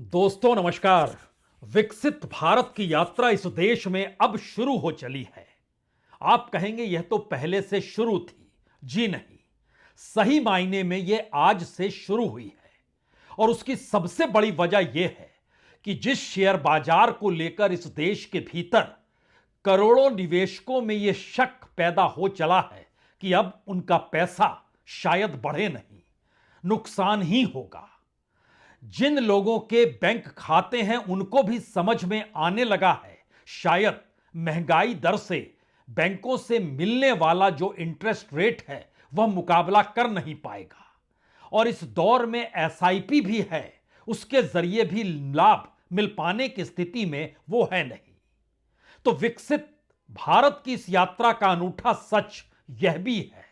दोस्तों नमस्कार। विकसित भारत की यात्रा इस देश में अब शुरू हो चली है। आप कहेंगे यह तो पहले से शुरू थी। जी नहीं, सही मायने में यह आज से शुरू हुई है। और उसकी सबसे बड़ी वजह यह है कि जिस शेयर बाजार को लेकर इस देश के भीतर करोड़ों निवेशकों में यह शक पैदा हो चला है कि अब उनका पैसा शायद बढ़े नहीं, नुकसान ही होगा। जिन लोगों के बैंक खाते हैं उनको भी समझ में आने लगा है शायद महंगाई दर से बैंकों से मिलने वाला जो इंटरेस्ट रेट है वह मुकाबला कर नहीं पाएगा। और इस दौर में एसआईपी भी है, उसके जरिए भी लाभ मिल पाने की स्थिति में वो है नहीं। तो विकसित भारत की इस यात्रा का अनूठा सच यह भी है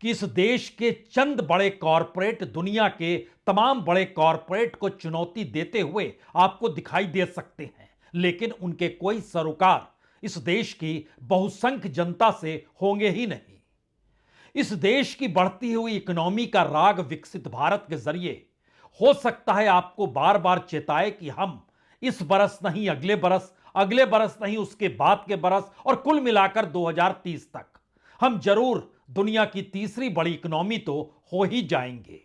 कि इस देश के चंद बड़े कॉरपोरेट दुनिया के तमाम बड़े कॉरपोरेट को चुनौती देते हुए आपको दिखाई दे सकते हैं, लेकिन उनके कोई सरोकार इस देश की बहुसंख्य जनता से होंगे ही नहीं। इस देश की बढ़ती हुई इकोनॉमी का राग विकसित भारत के जरिए हो सकता है आपको बार बार चेताए कि हम इस बरस नहीं अगले बरस नहीं उसके बाद के बरस और कुल मिलाकर 2030 तक हम जरूर दुनिया की तीसरी बड़ी इकोनॉमी तो हो ही जाएंगे।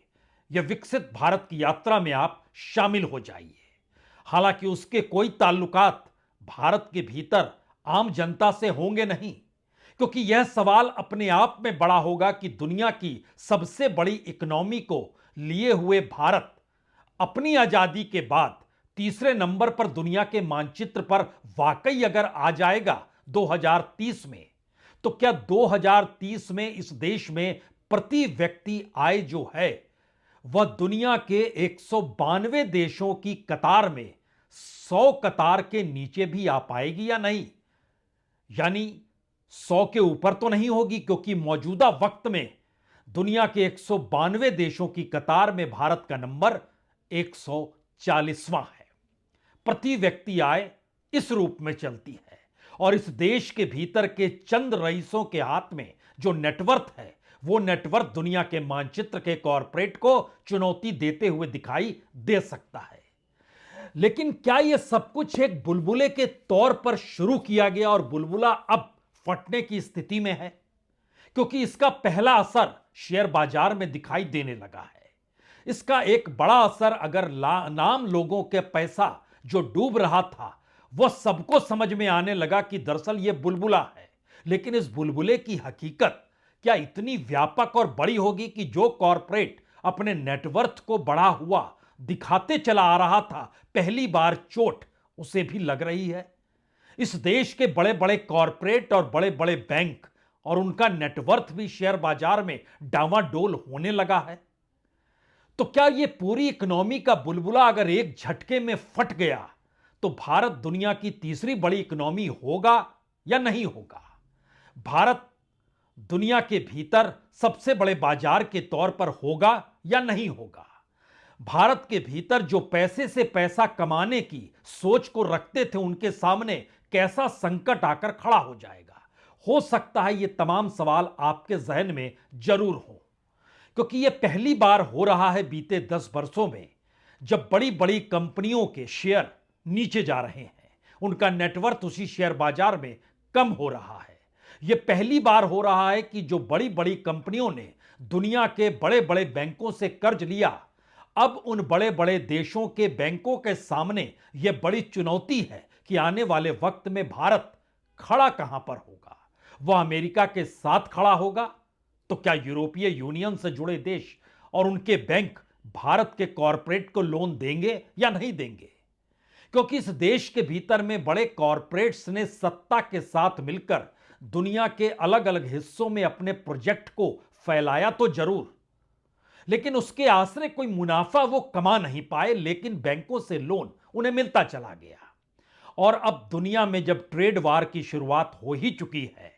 यह विकसित भारत की यात्रा में आप शामिल हो जाइए। हालांकि उसके कोई ताल्लुकात भारत के भीतर आम जनता से होंगे नहीं, क्योंकि यह सवाल अपने आप में बड़ा होगा कि दुनिया की सबसे बड़ी इकोनॉमी को लिए हुए भारत अपनी आजादी के बाद तीसरे नंबर पर दुनिया के मानचित्र पर वाकई अगर आ जाएगा 2030 में, तो क्या 2030 में इस देश में प्रति व्यक्ति आय जो है वह दुनिया के 192 देशों की कतार में 100 कतार के नीचे भी आ पाएगी या नहीं? यानी 100 के ऊपर तो नहीं होगी, क्योंकि मौजूदा वक्त में दुनिया के 192 देशों की कतार में भारत का नंबर 140वां है। प्रति व्यक्ति आय इस रूप में चलती है और इस देश के भीतर के चंद रईसों के हाथ में जो नेटवर्थ है वो नेटवर्थ दुनिया के मानचित्र के कॉरपोरेट को चुनौती देते हुए दिखाई दे सकता है। लेकिन क्या यह सब कुछ एक बुलबुले के तौर पर शुरू किया गया और बुलबुला अब फटने की स्थिति में है? क्योंकि इसका पहला असर शेयर बाजार में दिखाई देने लगा है। इसका एक बड़ा असर अगर नाम लोगों के पैसा जो डूब रहा था वह सबको समझ में आने लगा कि दरअसल यह बुलबुला है। लेकिन इस बुलबुले की हकीकत क्या इतनी व्यापक और बड़ी होगी कि जो कॉरपोरेट अपने नेटवर्थ को बढ़ा हुआ दिखाते चला आ रहा था, पहली बार चोट उसे भी लग रही है? इस देश के बड़े बड़े कॉरपोरेट और बड़े बड़े बैंक और उनका नेटवर्थ भी शेयर बाजार में डावाडोल होने लगा है। तो क्या यह पूरी इकोनॉमी का बुलबुला अगर एक झटके में फट गया तो भारत दुनिया की तीसरी बड़ी इकोनॉमी होगा या नहीं होगा? भारत दुनिया के भीतर सबसे बड़े बाजार के तौर पर होगा या नहीं होगा? भारत के भीतर जो पैसे से पैसा कमाने की सोच को रखते थे उनके सामने कैसा संकट आकर खड़ा हो जाएगा? हो सकता है ये तमाम सवाल आपके जहन में जरूर हो, क्योंकि यह पहली बार हो रहा है बीते 10 वर्षों में जब बड़ी बड़ी कंपनियों के शेयर नीचे जा रहे हैं, उनका नेटवर्थ उसी शेयर बाजार में कम हो रहा है। यह पहली बार हो रहा है कि जो बड़ी बड़ी कंपनियों ने दुनिया के बड़े बड़े बैंकों से कर्ज लिया, अब उन बड़े बड़े देशों के बैंकों के सामने यह बड़ी चुनौती है कि आने वाले वक्त में भारत खड़ा कहां पर होगा? वह अमेरिका के साथ खड़ा होगा? तो क्या यूरोपीय यूनियन से जुड़े देश और उनके बैंक भारत के कॉरपोरेट को लोन देंगे या नहीं देंगे? क्योंकि इस देश के भीतर में बड़े कॉरपोरेट्स ने सत्ता के साथ मिलकर दुनिया के अलग अलग हिस्सों में अपने प्रोजेक्ट को फैलाया तो जरूर, लेकिन उसके आश्रय कोई मुनाफा वो कमा नहीं पाए, लेकिन बैंकों से लोन उन्हें मिलता चला गया। और अब दुनिया में जब ट्रेड वार की शुरुआत हो ही चुकी है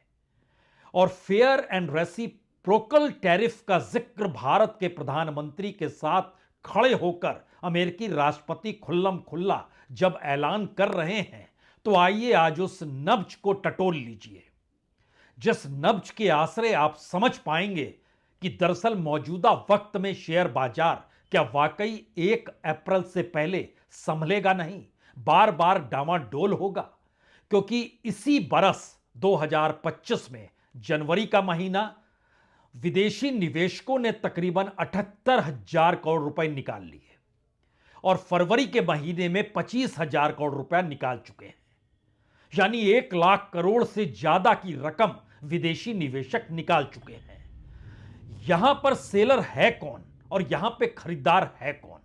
और फेयर एंड रेसिप्रोकल टैरिफ का जिक्र भारत के प्रधानमंत्री के साथ खड़े होकर अमेरिकी राष्ट्रपति खुल्लम खुल्ला जब ऐलान कर रहे हैं, तो आइए आज उस नब्ज को टटोल लीजिए, जिस नब्ज के आश्रय आप समझ पाएंगे कि दरअसल मौजूदा वक्त में शेयर बाजार क्या वाकई 1 अप्रैल से पहले संभलेगा नहीं, बार बार डामाडोल होगा? क्योंकि इसी बरस 2025 में जनवरी का महीना विदेशी निवेशकों ने तकरीबन 78,000 करोड़ रुपए निकाल लिए और फरवरी के महीने में 25,000 करोड़ रुपया निकाल चुके हैं। यानी 1 लाख करोड़ से ज्यादा की रकम विदेशी निवेशक निकाल चुके हैं। यहां पर सेलर है कौन और यहां पे खरीदार है कौन?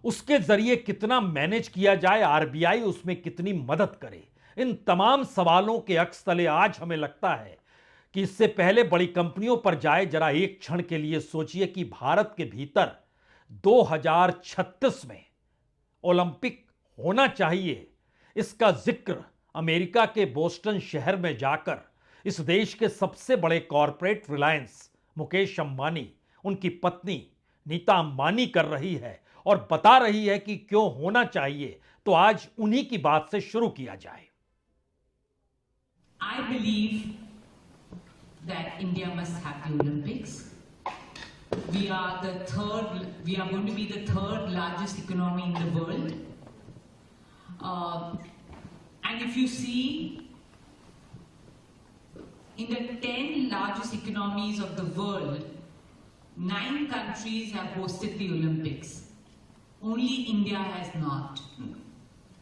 उसके जरिए कितना मैनेज किया जाए, आरबीआई उसमें कितनी मदद करे? इन तमाम सवालों के अक्स तले आज हमें लगता है कि इससे पहले बड़ी कंपनियों पर जाए, जरा एक क्षण के लिए सोचिए कि भारत के भीतर 2036 में ओलंपिक होना चाहिए। इसका जिक्र अमेरिका के बोस्टन शहर में जाकर इस देश के सबसे बड़े कॉरपोरेट रिलायंस मुकेश अंबानी, उनकी पत्नी नीता अंबानी कर रही है और बता रही है कि क्यों होना चाहिए। तो आज उन्हीं की बात से शुरू किया जाए। I believe that India must have the Olympics. We are going to be the third largest economy in the world. And if you see, in the 10 largest economies of the world, 9 countries have hosted the Olympics. Only India has not.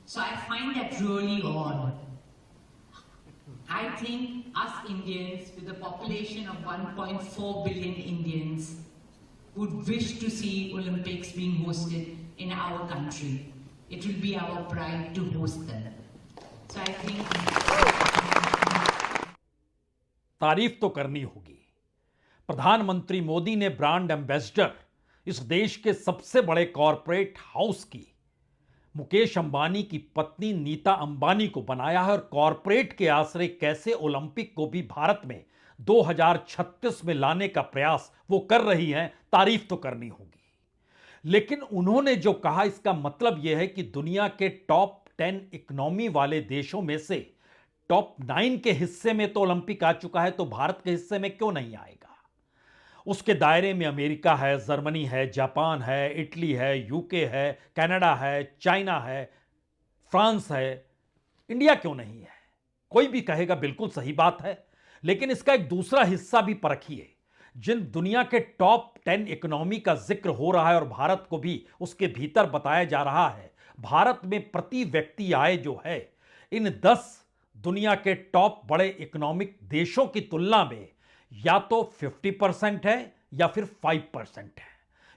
So I find that really odd. I think us Indians, with a population of 1.4 billion Indians, would wish to see Olympics being hosted in our country. It will be our pride to host them. So I think तारीफ तो करनी होगी। प्रधानमंत्री मोदी ने brand ambassador इस देश के सबसे बड़े कॉरपोरेट हाउस की मुकेश अंबानी की पत्नी नीता अंबानी को बनाया है और कॉरपोरेट के आश्रय कैसे ओलंपिक को भी भारत में 2036 में लाने का प्रयास वो कर रही हैं, तारीफ तो करनी होगी। लेकिन उन्होंने जो कहा, इसका मतलब यह है कि दुनिया के टॉप 10 इकोनॉमी वाले देशों में से टॉप 9 के हिस्से में तो ओलंपिक आ चुका है, तो भारत के हिस्से में क्यों नहीं आएगा? उसके दायरे में अमेरिका है, जर्मनी है, जापान है, इटली है, यूके है, कनाडा है, चाइना है, फ्रांस है। इंडिया क्यों नहीं है? कोई भी कहेगा बिल्कुल सही बात है, लेकिन इसका एक दूसरा हिस्सा भी परखिए। जिन दुनिया के टॉप 10 इकोनॉमी का जिक्र हो रहा है और भारत को भी उसके भीतर बताया जा रहा है, भारत में प्रति व्यक्ति आय जो है इन 10 दुनिया के टॉप बड़े इकोनॉमिक देशों की तुलना में या तो 50% है या फिर 5% है।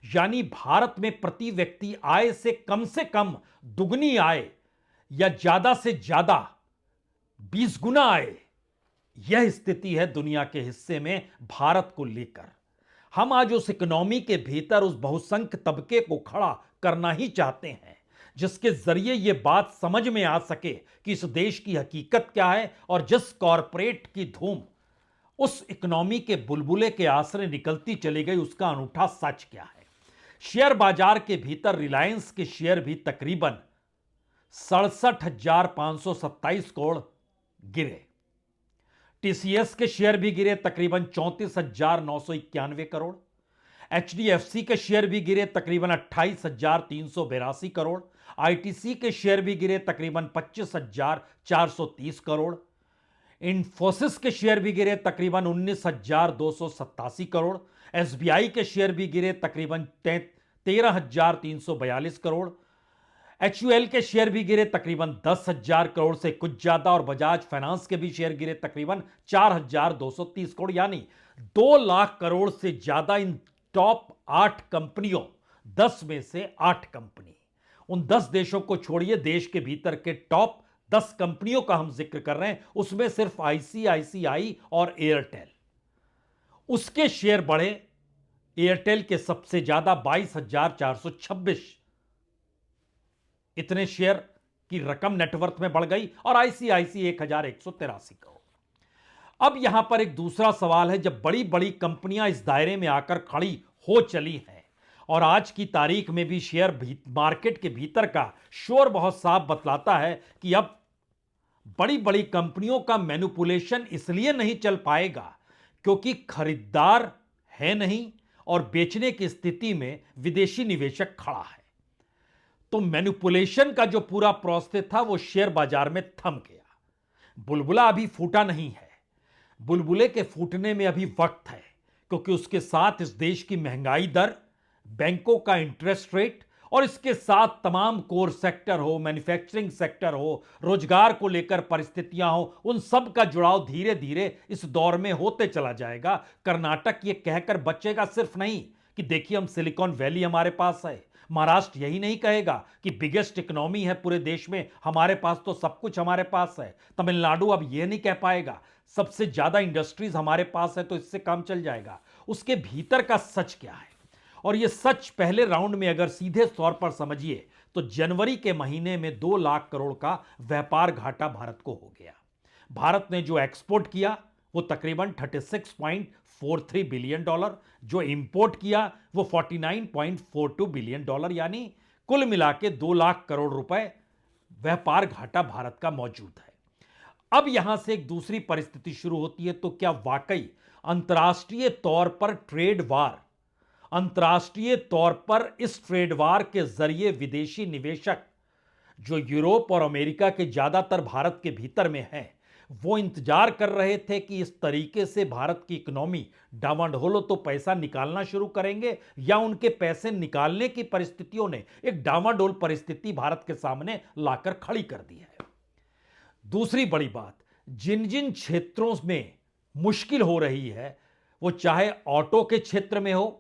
यानी भारत में प्रति व्यक्ति आय से कम दुगनी आय या ज्यादा से ज्यादा 20 गुना आय, यह स्थिति है दुनिया के हिस्से में भारत को लेकर। हम आज उस इकोनॉमी के भीतर उस बहुसंख्य तबके को खड़ा करना ही चाहते हैं, जिसके जरिए यह बात समझ में आ सके कि इस देश की हकीकत क्या है और जिस कॉरपोरेट की धूम उस इकोनॉमी के बुलबुले के आश्रय निकलती चली गई, उसका अनूठा सच क्या है। शेयर बाजार के भीतर रिलायंस के शेयर भी तकरीबन 67,527 करोड़ गिरे। टीसीएस के शेयर भी गिरे तकरीबन 34,991 करोड़। एचडीएफसी के शेयर भी गिरे तकरीबन 28,382 करोड़। आईटीसी के शेयर भी गिरे तकरीबन 25,430 करोड़। इन्फोसिस के शेयर भी गिरे तकरीबन 19,287 करोड़। एसबीआई के शेयर भी गिरे तकरीबन 13,342 करोड़। एचयूएल के शेयर भी गिरे तकरीबन 10,000 करोड़ से कुछ ज्यादा और बजाज फाइनेंस के भी शेयर गिरे तकरीबन 4,230 करोड़। यानी 2 लाख करोड़ से ज्यादा इन टॉप 8 कंपनियों, 10 में से 8 कंपनी, उन 10 देशों को छोड़िए, देश के भीतर के टॉप 10 कंपनियों का हम जिक्र कर रहे हैं, उसमें सिर्फ आईसीआईसीआई और एयरटेल, उसके शेयर बढ़े। एयरटेल के सबसे ज्यादा 22,426 इतने शेयर की रकम नेटवर्थ में बढ़ गई और आईसीआईसी 1,183 करोड़। अब यहां पर एक दूसरा सवाल है, जब बड़ी बड़ी कंपनियां इस दायरे में आकर खड़ी हो चली हैं और आज की तारीख में भी शेयर मार्केट के भीतर का शोर बहुत साफ बतलाता है कि अब बड़ी बड़ी कंपनियों का मैनिपुलेशन इसलिए नहीं चल पाएगा क्योंकि खरीदार है नहीं और बेचने की स्थिति में विदेशी निवेशक खड़ा है। तो मैनिपुलेशन का जो पूरा प्रोसेस था वो शेयर बाजार में थम गया। बुलबुला अभी फूटा नहीं है। बुलबुले के फूटने में अभी वक्त है, क्योंकि उसके साथ इस देश की महंगाई दर, बैंकों का इंटरेस्ट रेट और इसके साथ तमाम कोर सेक्टर हो, मैन्युफैक्चरिंग सेक्टर हो, रोजगार को लेकर परिस्थितियां हो, उन सब का जुड़ाव धीरे धीरे इस दौर में होते चला जाएगा। कर्नाटक ये कहकर बचेगा सिर्फ नहीं कि देखिए हम सिलिकॉन वैली हमारे पास है। महाराष्ट्र यही नहीं कहेगा कि बिगेस्ट इकोनॉमी है पूरे देश में, हमारे पास तो सब कुछ हमारे पास है। तमिलनाडु अब यह नहीं कह पाएगा सबसे ज्यादा इंडस्ट्रीज हमारे पास है तो इससे काम चल जाएगा। उसके भीतर का सच क्या है, और यह सच पहले राउंड में अगर सीधे तौर पर समझिए तो जनवरी के महीने में 2 लाख करोड़ का व्यापार घाटा भारत को हो गया। भारत ने जो एक्सपोर्ट किया वो तकरीबन 36.43 बिलियन डॉलर, जो इंपोर्ट किया वो 49.42 बिलियन डॉलर, यानी कुल मिला के 2 लाख करोड़ रुपए व्यापार घाटा भारत का मौजूद है। अब यहां से एक दूसरी परिस्थिति शुरू होती है, तो क्या वाकई अंतर्राष्ट्रीय तौर पर ट्रेड वार, अंतर्राष्ट्रीय तौर पर इस ट्रेड वार के जरिए विदेशी निवेशक जो यूरोप और अमेरिका के ज्यादातर भारत के भीतर में हैं, वो इंतजार कर रहे थे कि इस तरीके से भारत की इकोनॉमी डावाडोल हो तो पैसा निकालना शुरू करेंगे, या उनके पैसे निकालने की परिस्थितियों ने एक डावाडोल परिस्थिति भारत के सामने लाकर खड़ी कर दी है। दूसरी बड़ी बात, जिन जिन क्षेत्रों में मुश्किल हो रही है, वो चाहे ऑटो के क्षेत्र में हो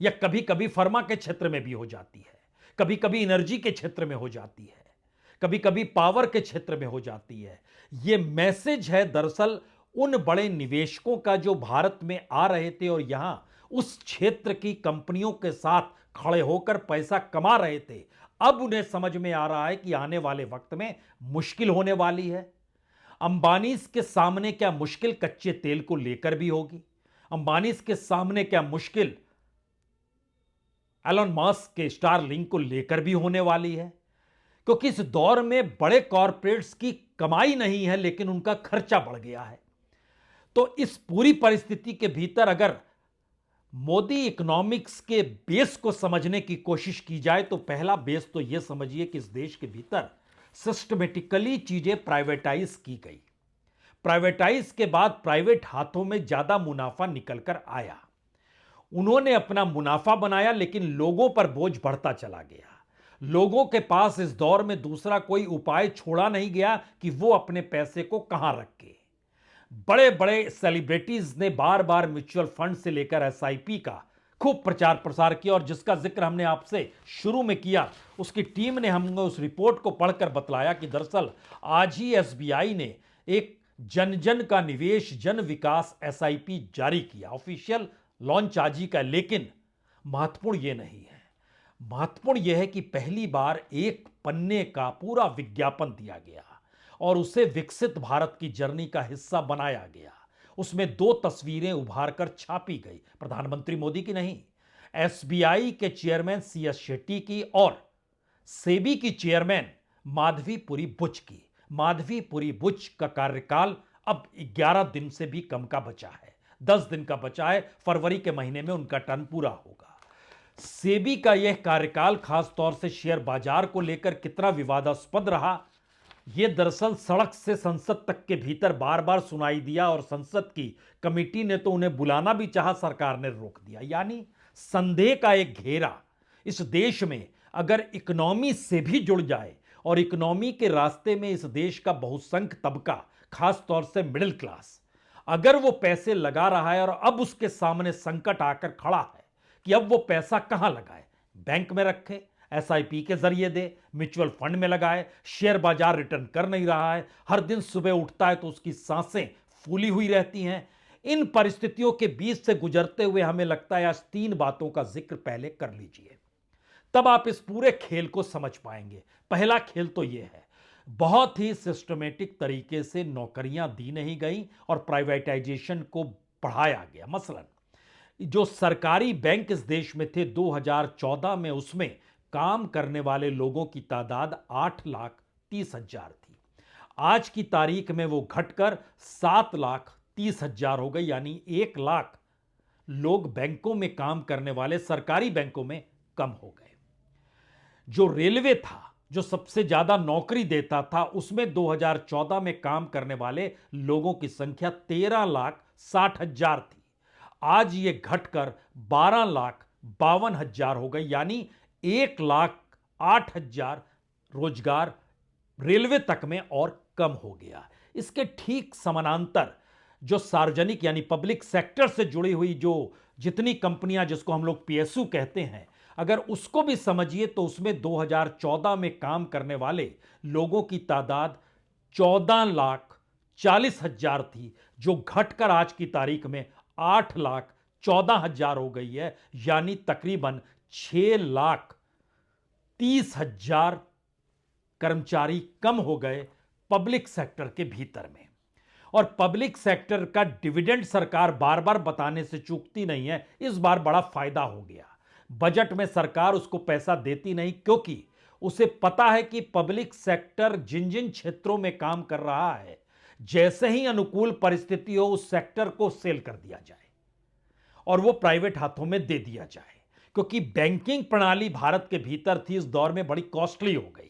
या कभी कभी फार्मा के क्षेत्र में भी हो जाती है, कभी कभी एनर्जी के क्षेत्र में हो जाती है, कभी कभी पावर के क्षेत्र में हो जाती है। यह मैसेज है दरअसल उन बड़े निवेशकों का जो भारत में आ रहे थे और यहां उस क्षेत्र की कंपनियों के साथ खड़े होकर पैसा कमा रहे थे। अब उन्हें समझ में आ रहा है कि आने वाले वक्त में मुश्किल होने वाली है। अंबानी के सामने क्या मुश्किल कच्चे तेल को लेकर भी होगी, अंबानी के सामने क्या मुश्किल एलन मस्क के स्टारलिंक को लेकर भी होने वाली है, क्योंकि इस दौर में बड़े कॉरपोरेट्स की कमाई नहीं है लेकिन उनका खर्चा बढ़ गया है। तो इस पूरी परिस्थिति के भीतर अगर मोदी इकोनॉमिक्स के बेस को समझने की कोशिश की जाए तो पहला बेस तो यह समझिए कि इस देश के भीतर सिस्टमेटिकली चीजें प्राइवेटाइज की गई। प्राइवेटाइज के बाद प्राइवेट हाथों में ज्यादा मुनाफा निकलकर आया, उन्होंने अपना मुनाफा बनाया, लेकिन लोगों पर बोझ बढ़ता चला गया। लोगों के पास इस दौर में दूसरा कोई उपाय छोड़ा नहीं गया कि वो अपने पैसे को कहां रखे। बड़े बड़े सेलिब्रिटीज ने बार बार म्यूचुअल फंड से लेकर एसआईपी का खूब प्रचार प्रसार किया, और जिसका जिक्र हमने आपसे शुरू में किया, उसकी टीम ने हमें उस रिपोर्ट को पढ़कर बतलाया कि दरअसल आज ही एसबीआई ने एक जन जन का निवेश जन विकास एसआईपी जारी किया। ऑफिशियल लॉन्च आज ही का। लेकिन महत्वपूर्ण यह नहीं है, महत्वपूर्ण यह है कि पहली बार एक पन्ने का पूरा विज्ञापन दिया गया और उसे विकसित भारत की जर्नी का हिस्सा बनाया गया। उसमें 2 तस्वीरें उभार कर छापी गई, प्रधानमंत्री मोदी की नहीं, एसबीआई के चेयरमैन सीएस शेट्टी की और सेबी की चेयरमैन माधवीपुरी बुच की। माधवीपुरी बुच का कार्यकाल अब 11 दिन से भी कम का बचा है, 10 दिन का बचा है। फरवरी के महीने में उनका टर्म पूरा होगा। सेबी का यह कार्यकाल खास तौर से शेयर बाजार को लेकर कितना विवादास्पद रहा, यह दरअसल सड़क से संसद तक के भीतर बार बार सुनाई दिया, और संसद की कमेटी ने तो उन्हें बुलाना भी चाहा, सरकार ने रोक दिया। यानी संदेह का एक घेरा इस देश में अगर इकोनॉमी से भी जुड़ जाए, और इकोनॉमी के रास्ते में इस देश का बहुसंख्यक तबका, खास तौर से मिडिल क्लास, अगर वो पैसे लगा रहा है और अब उसके सामने संकट आकर खड़ा है कि अब वो पैसा कहां लगाए, बैंक में रखे, एसआईपी के जरिए दे, म्यूचुअल फंड में लगाए, शेयर बाजार रिटर्न कर नहीं रहा है, हर दिन सुबह उठता है तो उसकी सांसें फूली हुई रहती हैं। इन परिस्थितियों के बीच से गुजरते हुए हमें लगता है आज 3 बातों का जिक्र पहले कर लीजिए, तब आप इस पूरे खेल को समझ पाएंगे। पहला खेल तो यह है, बहुत ही सिस्टमेटिक तरीके से नौकरियां दी नहीं गई और प्राइवेटाइजेशन को बढ़ाया गया। मसलन जो सरकारी बैंक इस देश में थे 2014 में, उसमें काम करने वाले लोगों की तादाद 8,30,000 थी। आज की तारीख में वो घटकर 7,30,000 हो गई, यानी 1 लाख लोग बैंकों में काम करने वाले सरकारी बैंकों में कम हो गए। जो रेलवे था, जो सबसे ज्यादा नौकरी देता था, उसमें 2014 में काम करने वाले लोगों की संख्या 13,60,000 थी। आज ये घटकर 12,52,000 हो गई, यानी 1,08,000 रोजगार रेलवे तक में और कम हो गया। इसके ठीक समानांतर जो सार्वजनिक यानी पब्लिक सेक्टर से जुड़ी हुई जो जितनी कंपनियां, जिसको हम लोग पीएसयू कहते हैं, अगर उसको भी समझिए तो उसमें 2014 में काम करने वाले लोगों की तादाद 14,40,000 थी, जो घटकर आज की तारीख में 8,14,000 हो गई है, यानी तकरीबन 6,30,000 कर्मचारी कम हो गए पब्लिक सेक्टर के भीतर में। और पब्लिक सेक्टर का डिविडेंड सरकार बार बार बताने से चूकती नहीं है। इस बार बड़ा फायदा हो गया। बजट में सरकार उसको पैसा देती नहीं, क्योंकि उसे पता है कि पब्लिक सेक्टर जिन जिन क्षेत्रों में काम कर रहा है, जैसे ही अनुकूल परिस्थिति हो उस सेक्टर को सेल कर दिया जाए और वो प्राइवेट हाथों में दे दिया जाए। क्योंकि बैंकिंग प्रणाली भारत के भीतर थी, इस दौर में बड़ी कॉस्टली हो गई।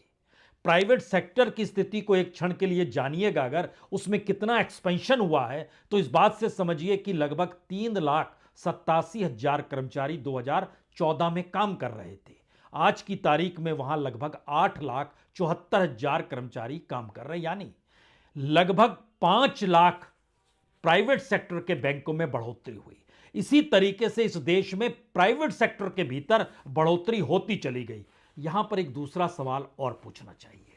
प्राइवेट सेक्टर की स्थिति को एक क्षण के लिए जानिएगा, अगर उसमें कितना एक्सपेंशन हुआ है तो इस बात से समझिए कि लगभग 3,87,000 कर्मचारी 2014 में काम कर रहे थे। आज की तारीख में वहां लगभग 8,74,000 कर्मचारी काम कर रहे हैं, यानी लगभग 5 लाख प्राइवेट सेक्टर के बैंकों में बढ़ोतरी हुई। इसी तरीके से इस देश में प्राइवेट सेक्टर के भीतर बढ़ोतरी होती चली गई। यहां पर एक दूसरा सवाल और पूछना चाहिए।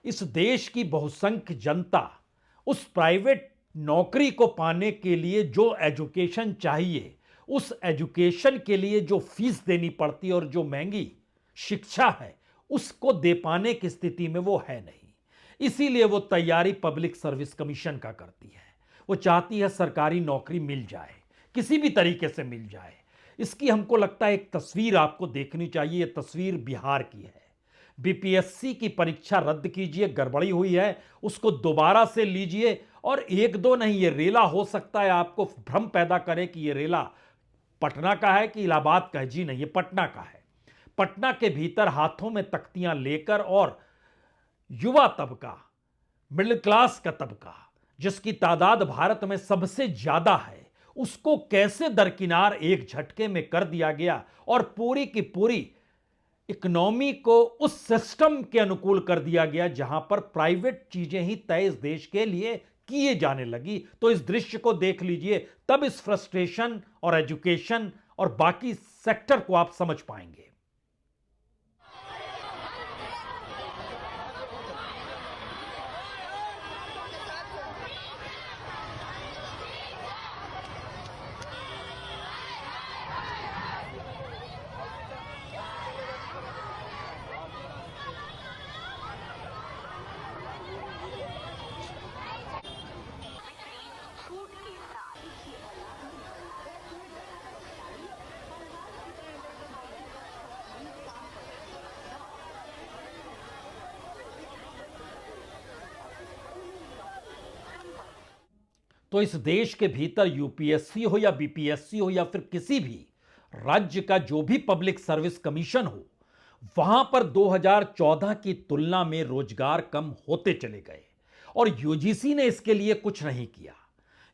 इस देश की बहुसंख्य जनता उस प्राइवेट नौकरी को पाने के लिए जो एजुकेशन चाहिए, उस एजुकेशन के लिए जो फीस देनी पड़ती है और जो महंगी शिक्षा है, उसको दे पाने की स्थिति में वो है नहीं। इसीलिए वो तैयारी पब्लिक सर्विस कमीशन का करती है। वो चाहती है सरकारी नौकरी मिल जाए, किसी भी तरीके से मिल जाए। इसकी हमको लगता है एक तस्वीर आपको देखनी चाहिए। यह तस्वीर बिहार की है। बीपीएससी की परीक्षा रद्द कीजिए, गड़बड़ी हुई है, उसको दोबारा से लीजिए। और एक दो नहीं, ये रेला हो सकता है आपको भ्रम पैदा करे कि ये रेला पटना का है कि इलाहाबाद का है। जी नहीं, ये पटना का है। पटना के भीतर हाथों में तख्तियां लेकर और युवा तबका, मिडिल क्लास का तबका, जिसकी तादाद भारत में सबसे ज्यादा है, उसको कैसे दरकिनार एक झटके में कर दिया गया और पूरी की पूरी इकोनॉमी को उस सिस्टम के अनुकूल कर दिया गया जहां पर प्राइवेट चीजें ही तय इस देश के लिए किए जाने लगी। तो इस दृश्य को देख लीजिए, तब इस फ्रस्ट्रेशन और एजुकेशन और बाकी सेक्टर को आप समझ पाएंगे। तो इस देश के भीतर यूपीएससी हो या बीपीएससी हो या फिर किसी भी राज्य का जो भी पब्लिक सर्विस कमीशन हो, वहां पर 2014 की तुलना में रोजगार कम होते चले गए और यूजीसी ने इसके लिए कुछ नहीं किया।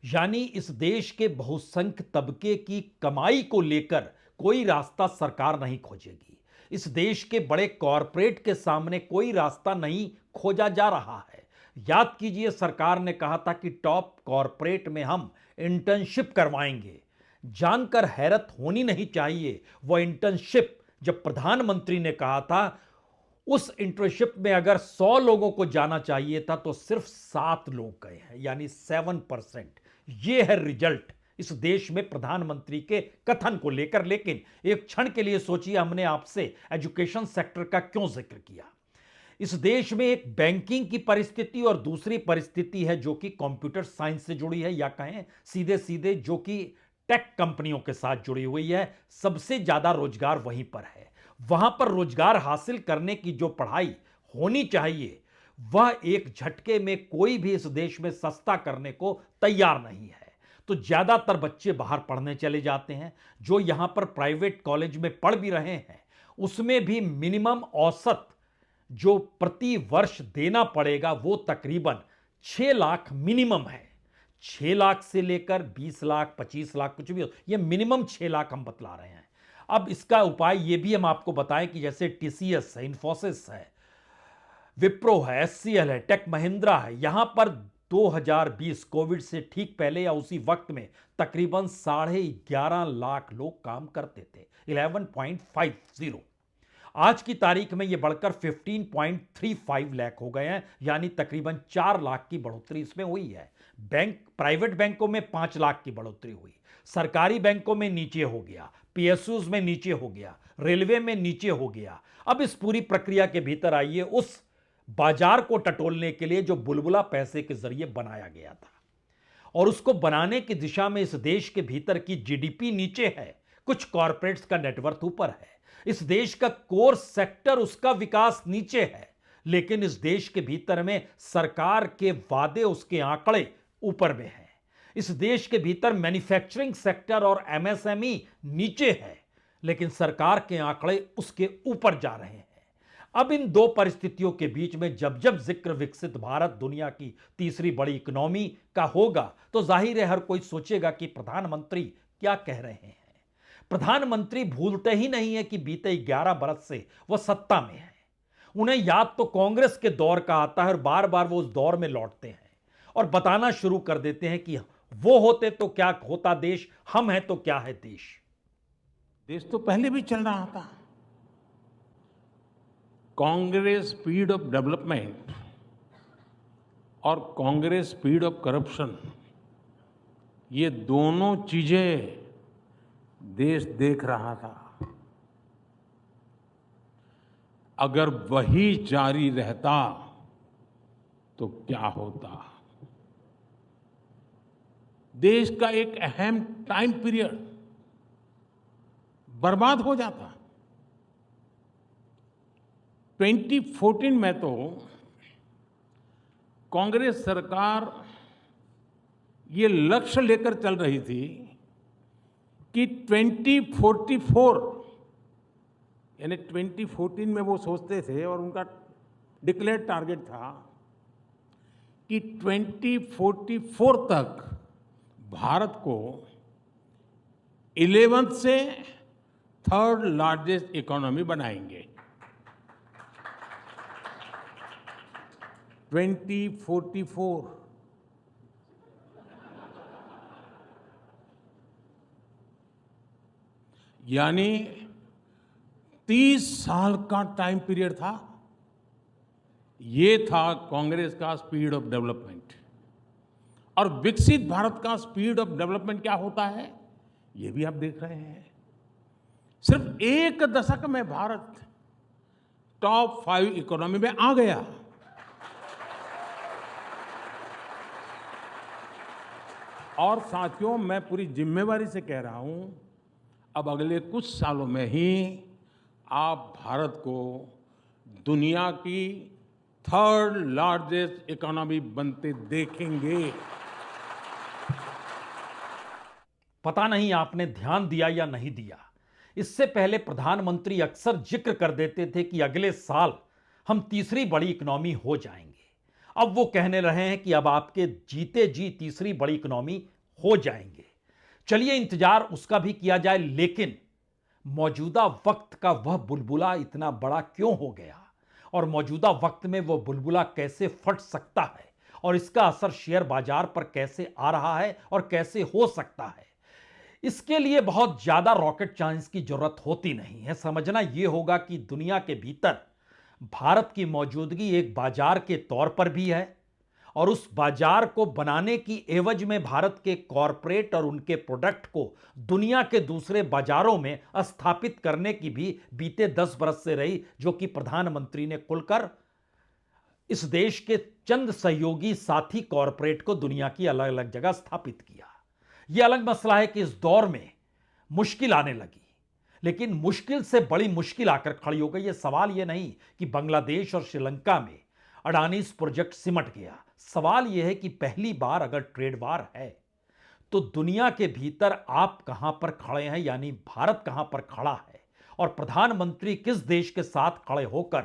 यानी इस देश के बहुसंख्य तबके की कमाई को लेकर कोई रास्ता सरकार नहीं खोजेगी। इस देश के बड़े कॉरपोरेट के सामने कोई रास्ता नहीं खोजा जा रहा है। याद कीजिए, सरकार ने कहा था कि टॉप कॉरपोरेट में हम इंटर्नशिप करवाएंगे। जानकर हैरत होनी नहीं चाहिए, वो इंटर्नशिप जब प्रधानमंत्री ने कहा था, उस इंटर्नशिप में अगर 100 लोगों को जाना चाहिए था तो सिर्फ 7 लोग गए हैं, यानी 7%। ये है रिजल्ट इस देश में प्रधानमंत्री के कथन को लेकर। लेकिन एक क्षण के लिए सोचिए, हमने आपसे एजुकेशन सेक्टर का क्यों जिक्र किया। इस देश में एक बैंकिंग की परिस्थिति और दूसरी परिस्थिति है जो कि कंप्यूटर साइंस से जुड़ी है, या कहें सीधे सीधे जो कि टेक कंपनियों के साथ जुड़ी हुई है। सबसे ज्यादा रोजगार वहीं पर है। वहां पर रोजगार हासिल करने की जो पढ़ाई होनी चाहिए, वह एक झटके में कोई भी इस देश में सस्ता करने को तैयार नहीं है। तो ज्यादातर बच्चे बाहर पढ़ने चले जाते हैं। जो यहां पर प्राइवेट कॉलेज में पढ़ भी रहे हैं उसमें भी मिनिमम औसत जो प्रति वर्ष देना पड़ेगा वो तकरीबन 6 लाख मिनिमम है। 6 लाख से लेकर 20 लाख 25 लाख कुछ भी हो, ये मिनिमम 6 लाख हम बतला रहे हैं। अब इसका उपाय ये भी हम आपको बताएं कि जैसे टीसीएस है, इन्फोसिस है, विप्रो है, एचसीएल है, टेक महिंद्रा है, यहां पर 2020 कोविड से ठीक पहले या उसी वक्त में तकरीबन 11.5 लाख लोग काम करते थे, 11.50। आज की तारीख में यह बढ़कर 15.35 लाख हो गए हैं, यानी तकरीबन 4 लाख की बढ़ोतरी इसमें हुई है। प्राइवेट बैंकों में 5 लाख की बढ़ोतरी हुई, सरकारी बैंकों में नीचे हो गया, पीएसयूज में नीचे हो गया, रेलवे में नीचे हो गया। अब इस पूरी प्रक्रिया के भीतर आइए उस बाजार को टटोलने के लिए जो बुलबुला पैसे के जरिए बनाया गया था, और उसको बनाने की दिशा में इस देश के भीतर की जीडीपी नीचे है, कुछ कॉरपोरेट्स का नेटवर्थ ऊपर है, इस देश का कोर सेक्टर उसका विकास नीचे है, लेकिन इस देश के भीतर में सरकार के वादे, उसके आंकड़े ऊपर में हैं। इस देश के भीतर मैन्युफैक्चरिंग सेक्टर और एमएसएमई नीचे है, लेकिन सरकार के आंकड़े उसके ऊपर जा रहे हैं। अब इन दो परिस्थितियों के बीच में जब जब जिक्र विकसित भारत दुनिया की तीसरी बड़ी इकोनॉमी का होगा तो जाहिर है हर कोई सोचेगा कि प्रधानमंत्री क्या कह रहे हैं। प्रधानमंत्री भूलते ही नहीं है कि बीते 11 बरस से वह सत्ता में है। उन्हें याद तो कांग्रेस के दौर का आता है और बार बार वो उस दौर में लौटते हैं और बताना शुरू कर देते हैं कि वो होते तो क्या होता देश, हम हैं तो क्या है देश। देश तो पहले भी चल रहा था। कांग्रेस स्पीड ऑफ डेवलपमेंट और कांग्रेस स्पीड ऑफ करप्शन, ये दोनों चीजें देश देख रहा था। अगर वही जारी रहता तो क्या होता। देश का एक अहम टाइम पीरियड बर्बाद हो जाता। 2014 में तो कांग्रेस सरकार ये लक्ष्य लेकर चल रही थी कि 2044, यानी 2014 में वो सोचते थे और उनका डिक्लेयर टारगेट था कि 2044 तक भारत को 11th से 3rd लार्जेस्ट इकोनॉमी बनाएंगे। 2044 यानी 30 साल का टाइम पीरियड था। ये था कांग्रेस का स्पीड ऑफ डेवलपमेंट। और विकसित भारत का स्पीड ऑफ डेवलपमेंट क्या होता है ये भी आप देख रहे हैं। सिर्फ एक दशक में भारत टॉप 5 इकोनॉमी में आ गया। और साथियों, मैं पूरी जिम्मेवारी से कह रहा हूं, अब अगले कुछ सालों में ही आप भारत को दुनिया की 3rd लार्जेस्ट इकोनॉमी बनते देखेंगे। पता नहीं आपने ध्यान दिया या नहीं दिया, इससे पहले प्रधानमंत्री अक्सर जिक्र कर देते थे कि अगले साल हम तीसरी बड़ी इकोनॉमी हो जाएंगे। अब वो कहने रहे हैं कि अब आपके जीते जी तीसरी बड़ी इकोनॉमी हो जाएंगे। चलिए इंतजार उसका भी किया जाए, लेकिन मौजूदा वक्त का वह बुलबुला इतना बड़ा क्यों हो गया और मौजूदा वक्त में वह बुलबुला कैसे फट सकता है और इसका असर शेयर बाजार पर कैसे आ रहा है और कैसे हो सकता है, इसके लिए बहुत ज्यादा रॉकेट साइंस की जरूरत होती नहीं है। समझना यह होगा कि दुनिया के भीतर भारत की मौजूदगी एक बाजार के तौर पर भी है और उस बाजार को बनाने की एवज में भारत के कॉरपोरेट और उनके प्रोडक्ट को दुनिया के दूसरे बाजारों में स्थापित करने की भी बीते 10 बरस से रही, जो कि प्रधानमंत्री ने खुलकर इस देश के चंद सहयोगी साथी कॉरपोरेट को दुनिया की अलग अलग जगह स्थापित किया। यह अलग मसला है कि इस दौर में मुश्किल आने लगी, लेकिन मुश्किल से बड़ी मुश्किल आकर खड़ी हो गई। यह सवाल यह नहीं कि बांग्लादेश और श्रीलंका में अडानीज प्रोजेक्ट सिमट गया। सवाल यह है कि पहली बार अगर ट्रेड वार है तो दुनिया के भीतर आप कहां पर खड़े हैं, यानी भारत कहां पर खड़ा है, और प्रधानमंत्री किस देश के साथ खड़े होकर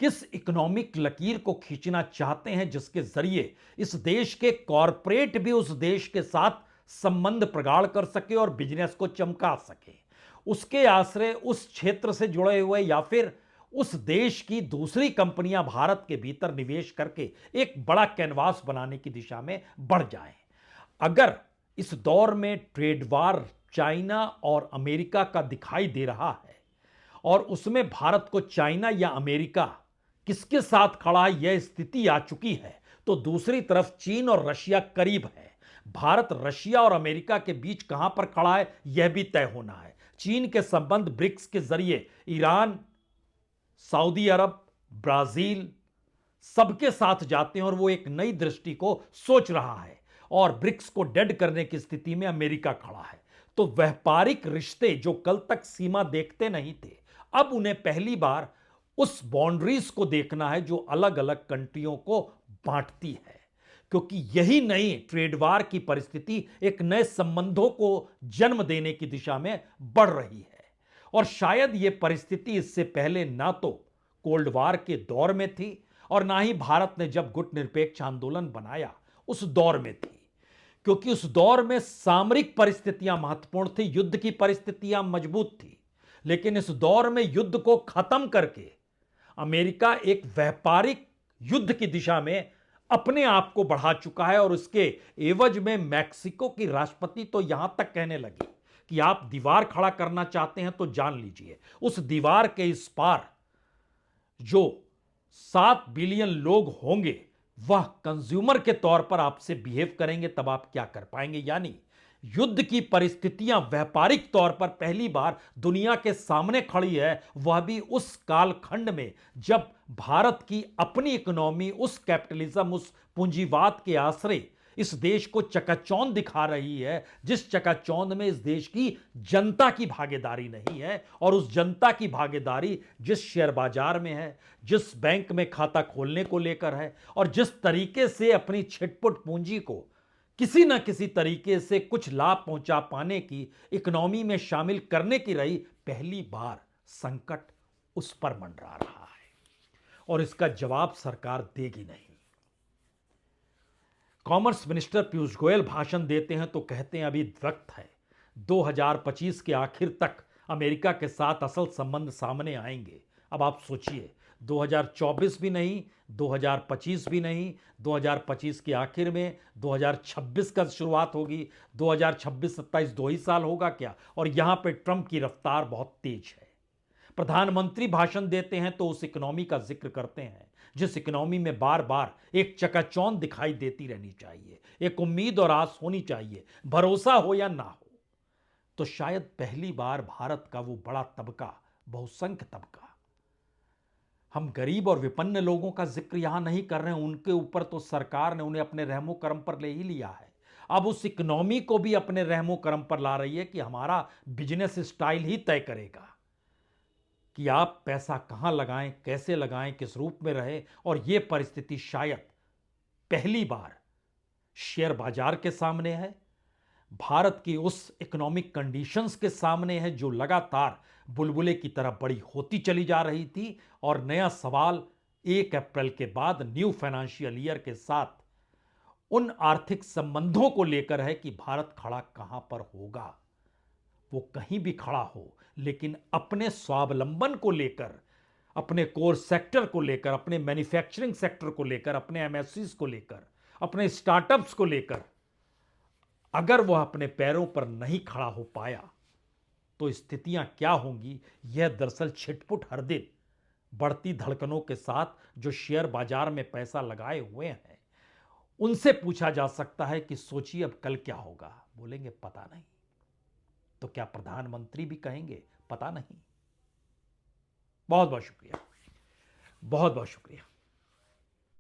किस इकोनॉमिक लकीर को खींचना चाहते हैं, जिसके जरिए इस देश के कॉरपोरेट भी उस देश के साथ संबंध प्रगाढ़ कर सके और बिजनेस को चमका सके, उसके आश्रय उस क्षेत्र से जुड़े हुए या फिर उस देश की दूसरी कंपनियां भारत के भीतर निवेश करके एक बड़ा कैनवास बनाने की दिशा में बढ़ जाएं। अगर इस दौर में ट्रेड वार चाइना और अमेरिका का दिखाई दे रहा है और उसमें भारत को चाइना या अमेरिका किसके साथ खड़ा है यह स्थिति आ चुकी है, तो दूसरी तरफ चीन और रशिया करीब है। भारत रशिया और अमेरिका के बीच कहां पर खड़ा है यह भी तय होना है। चीन के संबंध ब्रिक्स के जरिए ईरान, सऊदी अरब, ब्राजील सबके साथ जाते हैं और वो एक नई दृष्टि को सोच रहा है और ब्रिक्स को डेड करने की स्थिति में अमेरिका खड़ा है। तो व्यापारिक रिश्ते जो कल तक सीमा देखते नहीं थे, अब उन्हें पहली बार उस बाउंड्रीज को देखना है जो अलग अलग कंट्रियों को बांटती है, क्योंकि यही नई ट्रेड वार की परिस्थिति एक नए संबंधों को जन्म देने की दिशा में बढ़ रही है। और शायद यह परिस्थिति इससे पहले ना तो कोल्ड वार के दौर में थी और ना ही भारत ने जब गुटनिरपेक्ष आंदोलन बनाया उस दौर में थी, क्योंकि उस दौर में सामरिक परिस्थितियां महत्वपूर्ण थी, युद्ध की परिस्थितियां मजबूत थी। लेकिन इस दौर में युद्ध को खत्म करके अमेरिका एक व्यापारिक युद्ध की दिशा में अपने आप को बढ़ा चुका है और उसके एवज में मैक्सिको की राष्ट्रपति तो यहां तक कहने लगी कि आप दीवार खड़ा करना चाहते हैं तो जान लीजिए, उस दीवार के इस पार जो 7 बिलियन लोग होंगे वह कंज्यूमर के तौर पर आपसे बिहेव करेंगे, तब आप क्या कर पाएंगे। यानी युद्ध की परिस्थितियां व्यापारिक तौर पर पहली बार दुनिया के सामने खड़ी है, वह भी उस कालखंड में जब भारत की अपनी इकोनॉमी उस कैपिटलिज्म, उस पूंजीवाद के आश्रय इस देश को चकाचौंध दिखा रही है, जिस चकाचौंध में इस देश की जनता की भागीदारी नहीं है। और उस जनता की भागीदारी जिस शेयर बाजार में है, जिस बैंक में खाता खोलने को लेकर है और जिस तरीके से अपनी छिटपुट पूंजी को किसी ना किसी तरीके से कुछ लाभ पहुंचा पाने की इकोनॉमी में शामिल करने की रही, पहली बार संकट उस पर मंडरा रहा है और इसका जवाब सरकार देगी नहीं। कॉमर्स मिनिस्टर पीयूष गोयल भाषण देते हैं तो कहते हैं अभी वक्त है, 2025 के आखिर तक अमेरिका के साथ असल संबंध सामने आएंगे। अब आप सोचिए, 2024 भी नहीं, 2025 भी नहीं, 2025 के आखिर में 2026 का शुरुआत होगी, 2026-27 2 ही साल होगा क्या। और यहां पे ट्रंप की रफ्तार बहुत तेज है। प्रधानमंत्री भाषण देते हैं तो उस इकोनॉमी का जिक्र करते हैं जिस इकोनॉमी में बार बार एक चकाचौंध दिखाई देती रहनी चाहिए, एक उम्मीद और आस होनी चाहिए, भरोसा हो या ना हो। तो शायद पहली बार भारत का वो बड़ा तबका, बहुसंख्य तबका, हम गरीब और विपन्न लोगों का जिक्र यहां नहीं कर रहे हैं, उनके ऊपर तो सरकार ने उन्हें अपने रहमो करम पर ले ही लिया है। अब उस इकोनॉमी को भी अपने रहमो करम पर ला रही है कि हमारा बिजनेस स्टाइल ही तय करेगा कि आप पैसा कहां लगाएं, कैसे लगाएं, किस रूप में रहे। और यह परिस्थिति शायद पहली बार शेयर बाजार के सामने है, भारत की उस इकोनॉमिक कंडीशंस के सामने है जो लगातार बुलबुले की तरह बड़ी होती चली जा रही थी। और नया सवाल 1 अप्रैल के बाद न्यू फाइनेंशियल ईयर के साथ उन आर्थिक संबंधों को लेकर है कि भारत खड़ा कहां पर होगा। वो कहीं भी खड़ा हो, लेकिन अपने स्वावलंबन को लेकर, अपने कोर सेक्टर को लेकर, अपने मैन्युफैक्चरिंग सेक्टर को लेकर, अपने एमएससीज को लेकर, अपने स्टार्टअप्स को लेकर अगर वह अपने पैरों पर नहीं खड़ा हो पाया तो स्थितियां क्या होंगी, यह दरअसल छिटपुट हर दिन बढ़ती धड़कनों के साथ जो शेयर बाजार में पैसा लगाए हुए हैं उनसे पूछा जा सकता है कि सोचिए अब कल क्या होगा। बोलेंगे पता नहीं। तो क्या प्रधानमंत्री भी कहेंगे पता नहीं। बहुत बहुत शुक्रिया, बहुत बहुत शुक्रिया।